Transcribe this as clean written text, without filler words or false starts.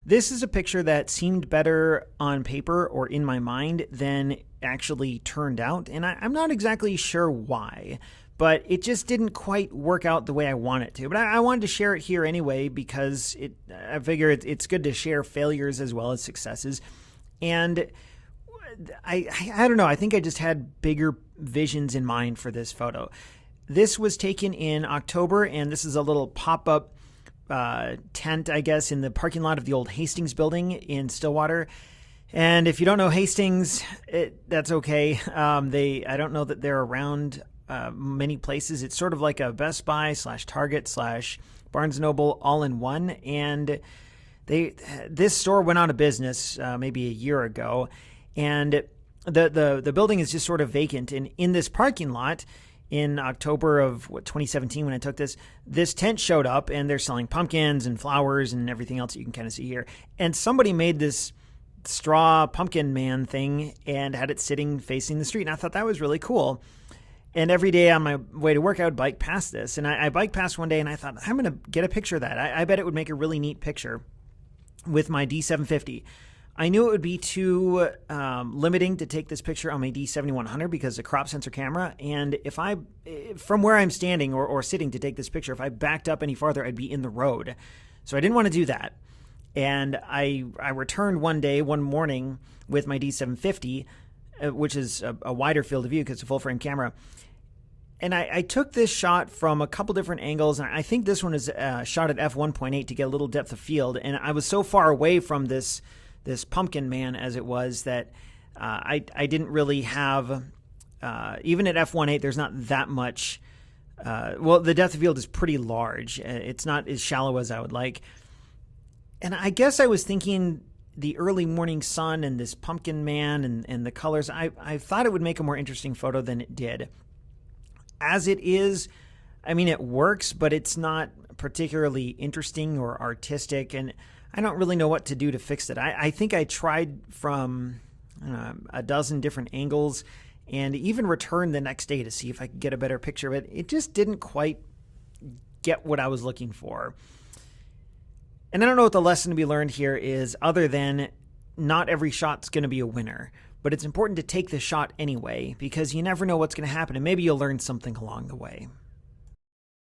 This is a picture that seemed better on paper or in my mind than actually turned out, and I'm not exactly sure why, but it just didn't quite work out the way I want it to. But I wanted to share it here anyway because I figure it's good to share failures as well as successes. And I don't know, I think I just had bigger visions in mind for this photo. This was taken in October, and this is a little pop-up tent, I guess, in the parking lot of the old Hastings building in Stillwater. And if you don't know Hastings, that's okay. I don't know that they're around many places. It's sort of like a Best Buy / Target / Barnes & Noble all in one. And this store went out of business maybe a year ago, and the building is just sort of vacant. And in this parking lot, in October of 2017, when I took this tent showed up, and they're selling pumpkins and flowers and everything else that you can kind of see here. And somebody made this straw pumpkin man thing and had it sitting facing the street. And I thought that was really cool. And every day on my way to work, I would bike past this. And I biked past one day, and I thought, I'm going to get a picture of that. I bet it would make a really neat picture with my D750. I knew it would be too limiting to take this picture on my D7100 because the crop sensor camera. And from where I'm standing or sitting to take this picture, if I backed up any farther, I'd be in the road. So I didn't want to do that. And I returned one morning with my D750, which is a wider field of view because it's a full frame camera. And I took this shot from a couple different angles, and I think this one is shot at f1.8 to get a little depth of field. And I was so far away from this pumpkin man as it was that I didn't really have, even at f1.8, there's not that much, the depth of field is pretty large. It's not as shallow as I would like. And I guess I was thinking the early morning sun and this pumpkin man and the colors, I thought it would make a more interesting photo than it did. As it is, I mean, it works, but it's not particularly interesting or artistic, and I don't really know what to do to fix it. I think I tried from a dozen different angles and even returned the next day to see if I could get a better picture of it. It just didn't quite get what I was looking for. And I don't know what the lesson to be learned here is, other than not every shot's going to be a winner. But it's important to take the shot anyway, because you never know what's going to happen, and maybe you'll learn something along the way.